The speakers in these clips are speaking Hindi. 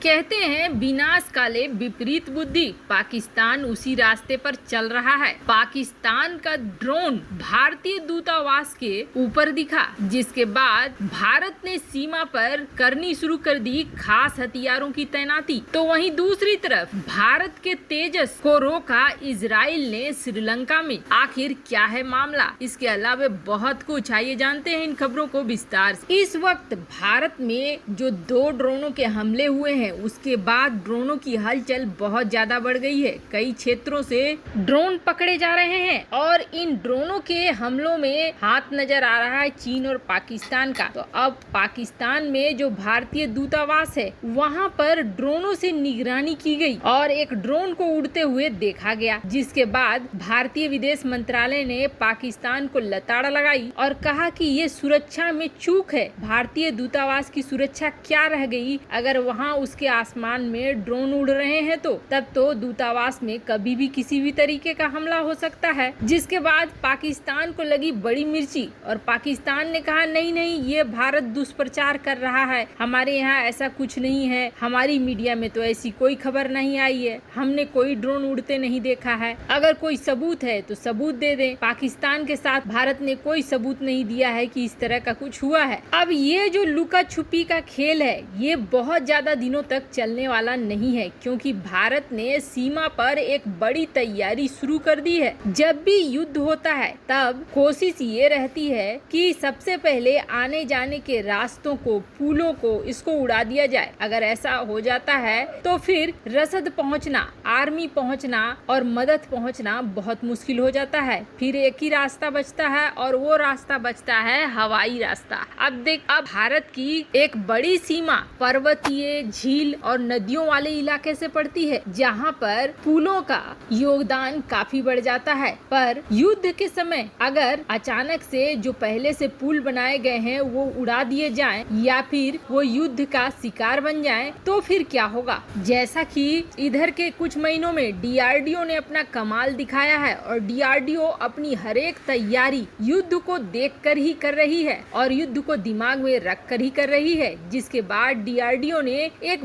कहते हैं विनाश काले विपरीत बुद्धि। पाकिस्तान उसी रास्ते पर चल रहा है। पाकिस्तान का ड्रोन भारतीय दूतावास के ऊपर दिखा, जिसके बाद भारत ने सीमा पर करनी शुरू कर दी खास हथियारों की तैनाती। तो वहीं दूसरी तरफ भारत के तेजस को रोका इजराइल ने श्रीलंका में। आखिर क्या है मामला? इसके अलावा बहुत कुछ, आइए जानते हैं इन खबरों को विस्तार से। इस वक्त भारत में जो 2 ड्रोनों के हमले हुए हैं, उसके बाद ड्रोनों की हलचल बहुत ज्यादा बढ़ गई है। कई क्षेत्रों से ड्रोन पकड़े जा रहे हैं और इन ड्रोनों के हमलों में हाथ नजर आ रहा है चीन और पाकिस्तान का। तो अब पाकिस्तान में जो भारतीय दूतावास है, वहां पर ड्रोनों से निगरानी की गई और एक ड्रोन को उड़ते हुए देखा गया, जिसके बाद भारतीय विदेश मंत्रालय ने पाकिस्तान को लताड़ लगाई और कहा कि ये सुरक्षा में चूक है। भारतीय दूतावास की सुरक्षा क्या रह गई अगर वहां उसके आसमान में ड्रोन उड़ रहे हैं? तो तब तो दूतावास में कभी भी किसी भी तरीके का हमला हो सकता है। जिसके बाद पाकिस्तान को लगी बड़ी मिर्ची और पाकिस्तान ने कहा नहीं नहीं, ये भारत दुष्प्रचार कर रहा है, हमारे यहाँ ऐसा कुछ नहीं है, हमारी मीडिया में तो ऐसी कोई खबर नहीं आई है, हमने कोई ड्रोन उड़ते नहीं देखा है, अगर कोई सबूत है तो सबूत दे दें। पाकिस्तान के साथ भारत ने कोई सबूत नहीं दिया है कि इस तरह का कुछ हुआ है। अब ये जो लुका छुपी का खेल है, ये बहुत ज्यादा दिनों तक चलने वाला नहीं है, क्योंकि भारत ने सीमा पर एक बड़ी तैयारी शुरू कर दी है। जब भी युद्ध होता है तब कोशिश ये रहती है कि सबसे पहले आने जाने के रास्तों को, पुलों को, इसको उड़ा दिया जाए। अगर ऐसा हो जाता है तो फिर रसद पहुंचना, आर्मी पहुंचना और मदद पहुंचना बहुत मुश्किल हो जाता है। फिर एक ही रास्ता बचता है और वो रास्ता बचता है हवाई रास्ता। अब भारत की एक बड़ी सीमा पर्वतीय, झील और नदियों वाले इलाके से पड़ती है, जहां पर पुलों का योगदान काफी बढ़ जाता है। पर युद्ध के समय अगर अचानक से जो पहले से पुल बनाए गए हैं वो उड़ा दिए जाएं या फिर वो युद्ध का शिकार बन जाएं, तो फिर क्या होगा? जैसा कि इधर के कुछ महीनों में डीआरडीओ ने अपना कमाल दिखाया है और डीआरडीओ अपनी हर एक तैयारी युद्ध को देखकर ही कर रही है और युद्ध को दिमाग में रख कर ही कर रही है। जिसके बाद डीआरडीओ ने एक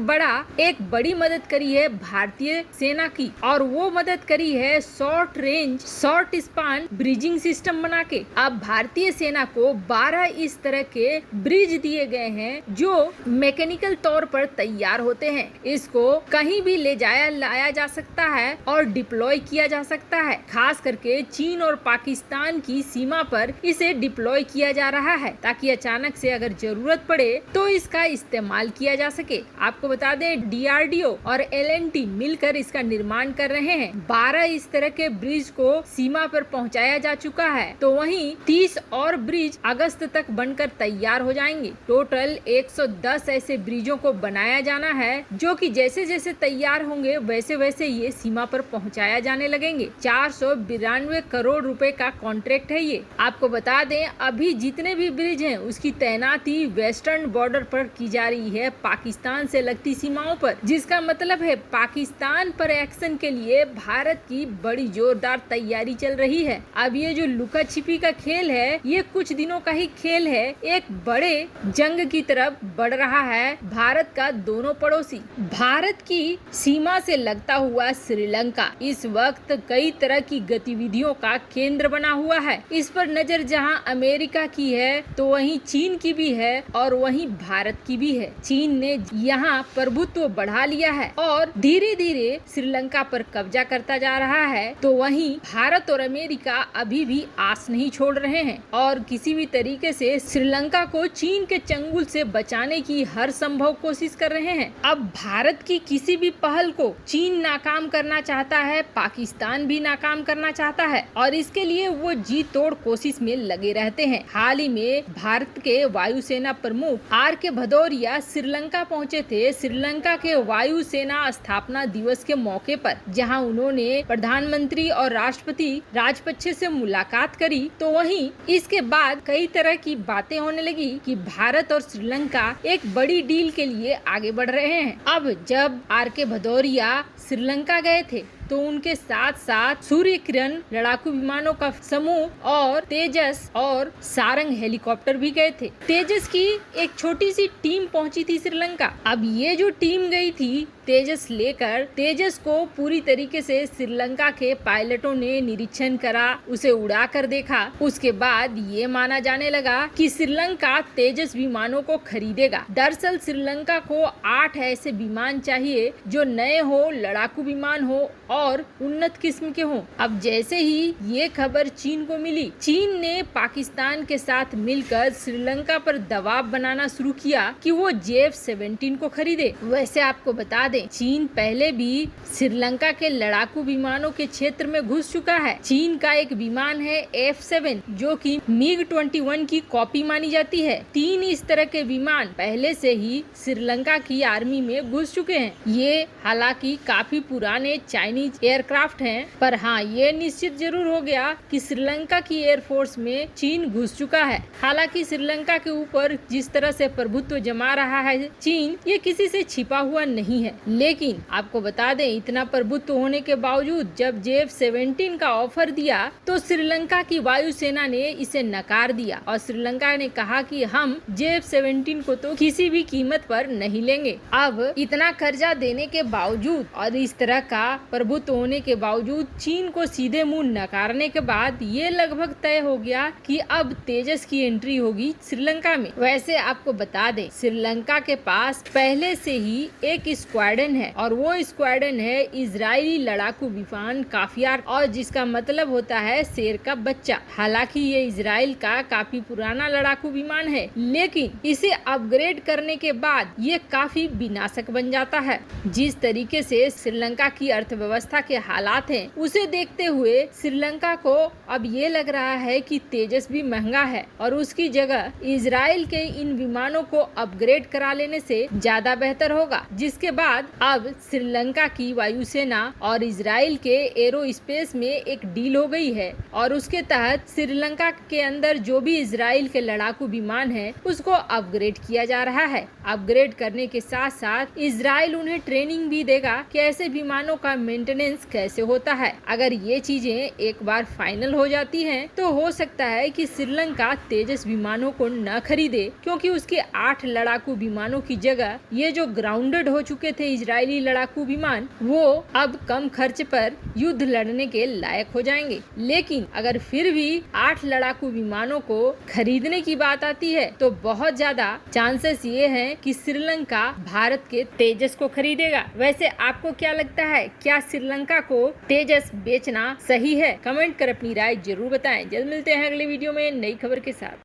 बड़ी मदद करी है भारतीय सेना की, और वो मदद करी है short range, short span bridging system बना के। अब भारतीय सेना को 12 इस तरह के ब्रिज दिए गए हैं जो मैकेनिकल तौर पर तैयार होते हैं। इसको कहीं भी लाया जा सकता है और डिप्लॉय किया जा सकता है। खास करके चीन और पाकिस्तान की सीमा पर इसे डिप्लॉय किया जा रहा है, ताकि अचानक से अगर जरूरत पड़े तो इसका इस्तेमाल किया जा सके। आपको बता दें, डीआरडीओ और एलएनटी मिलकर इसका निर्माण कर रहे हैं। 12 इस तरह के ब्रिज को सीमा पर पहुंचाया जा चुका है, तो वहीं 30 और ब्रिज अगस्त तक बनकर तैयार हो जाएंगे। टोटल 110 ऐसे ब्रिजों को बनाया जाना है, जो कि जैसे जैसे तैयार होंगे वैसे वैसे ये सीमा पर पहुंचाया जाने लगेंगे। 492 करोड़ रुपए का कॉन्ट्रैक्ट है ये। आपको बता दें, अभी जितने भी ब्रिज हैं उसकी तैनाती वेस्टर्न बॉर्डर पर की जा रही है, पाकिस्तान से लगती सीमाओं पर, जिसका मतलब है पाकिस्तान पर एक्शन के लिए भारत की बड़ी जोरदार तैयारी चल रही है। अब ये जो लुका छिपी का खेल है, ये कुछ दिनों का ही खेल है, एक बड़े जंग की तरफ बढ़ रहा है भारत का दोनों पड़ोसी। भारत की सीमा से लगता हुआ श्रीलंका इस वक्त कई तरह की गतिविधियों का केंद्र बना हुआ है। इस पर नजर जहां अमेरिका की है तो वहीं चीन की भी है और वहीं भारत की भी है। चीन ने यहाँ प्रभुत्व बढ़ा लिया है और धीरे धीरे श्रीलंका पर कब्जा करता जा रहा है, तो वहीं भारत और अमेरिका अभी भी आस नहीं छोड़ रहे हैं और किसी भी तरीके से श्रीलंका को चीन के चंगुल से बचाने की हर संभव कोशिश कर रहे हैं। अब भारत की किसी भी पहल को चीन नाकाम करना चाहता है, पाकिस्तान भी नाकाम करना चाहता है और इसके लिए वो जी तोड़ कोशिश में लगे रहते हैं। हाल ही में भारत के वायुसेना प्रमुख आर.के. भदौरिया श्रीलंका पहुंचे थे, श्रीलंका के वायुसेना स्थापना दिवस के मौके पर, जहां उन्होंने प्रधानमंत्री और राष्ट्रपति राजपक्षे से मुलाकात करी। तो वहीं इसके बाद कई तरह की बातें होने लगी कि भारत और श्रीलंका एक बड़ी डील के लिए आगे बढ़ रहे हैं। अब जब आर.के. भदौरिया श्रीलंका गए थे तो उनके साथ साथ सूर्य किरण लड़ाकू विमानों का समूह और तेजस और सारंग हेलीकॉप्टर भी गए थे। तेजस की एक छोटी सी टीम पहुंची थी श्रीलंका। अब ये जो टीम गई थी तेजस लेकर, तेजस को पूरी तरीके से श्रीलंका के पायलटों ने निरीक्षण करा, उसे उड़ा कर देखा। उसके बाद ये माना जाने लगा कि श्रीलंका तेजस विमानों को खरीदेगा। दरअसल श्रीलंका को 8 ऐसे विमान चाहिए जो नए हो, लड़ाकू विमान हो और उन्नत किस्म के हों। अब जैसे ही ये खबर चीन को मिली, चीन ने पाकिस्तान के साथ मिलकर श्रीलंका पर दबाव बनाना शुरू किया कि वो JF-17 को खरीदे। वैसे आपको बता दें, चीन पहले भी श्रीलंका के लड़ाकू विमानों के क्षेत्र में घुस चुका है। चीन का एक विमान है F-7 जो कि MiG-21 की कॉपी मानी जाती है। 3 इस तरह के विमान पहले से ही श्रीलंका की आर्मी में घुस चुके हैं। ये हालांकि काफी पुराने चाइनीज एयरक्राफ्ट हैं, पर हाँ ये निश्चित जरूर हो गया कि श्रीलंका की एयरफोर्स में चीन घुस चुका है। हालांकि श्रीलंका के ऊपर जिस तरह से प्रभुत्व जमा रहा है चीन, ये किसी से छिपा हुआ नहीं है। लेकिन आपको बता दें, इतना प्रभुत्व होने के बावजूद जब JF-17 का ऑफर दिया तो श्रीलंका की वायुसेना ने इसे नकार दिया और श्रीलंका ने कहा कि हम JF-17 को तो किसी भी कीमत पर नहीं लेंगे। अब इतना कर्जा देने के बावजूद और इस तरह का प्रभुत्व होने के बावजूद चीन को सीधे मुंह नकारने के बाद ये लगभग तय हो गया कि अब तेजस की एंट्री होगी श्रीलंका में। वैसे आपको बता दें, श्रीलंका के पास पहले से ही एक स्क्वाड्रन है और वो स्क्वाड्रन है इजरायली लड़ाकू विमान काफियार, और जिसका मतलब होता है शेर का बच्चा। हालांकि ये इजराइल का काफी पुराना लड़ाकू विमान है, लेकिन इसे अपग्रेड करने के बाद ये काफी विनाशक बन जाता है। जिस तरीके से श्रीलंका की अर्थव्यवस्था के हालात हैं, उसे देखते हुए श्रीलंका को अब ये लग रहा है कि तेजस भी महंगा है और उसकी जगह इजराइल के इन विमानों को अपग्रेड करा लेने से ज्यादा बेहतर होगा। जिसके बाद अब श्रीलंका की वायुसेना और इजराइल के एरोस्पेस में एक डील हो गई है और उसके तहत श्रीलंका के अंदर जो भी इजराइल के लड़ाकू विमान है उसको अपग्रेड किया जा रहा है। अपग्रेड करने के साथ साथ इजराइल उन्हें ट्रेनिंग भी देगा कि ऐसे विमानों का मेंटेनेंस कैसे होता है। अगर ये चीजें एक बार फाइनल हो जाती हैं तो हो सकता है कि श्रीलंका तेजस विमानों को न खरीदे, क्योंकि उसके 8 लड़ाकू विमानों की जगह ये जो ग्राउंडेड हो चुके थे इजरायली लड़ाकू विमान, वो अब कम खर्च पर युद्ध लड़ने के लायक हो जाएंगे। लेकिन अगर फिर भी 8 लड़ाकू विमानों को खरीदने की बात आती है तो बहुत ज्यादा चांसेस ये हैं कि श्रीलंका भारत के तेजस को खरीदेगा। वैसे आपको क्या लगता है, क्या श्रीलंका को तेजस बेचना सही है? कमेंट कर अपनी राय जरूर बताएं। जल्द मिलते हैं अगले वीडियो में नई खबर के साथ।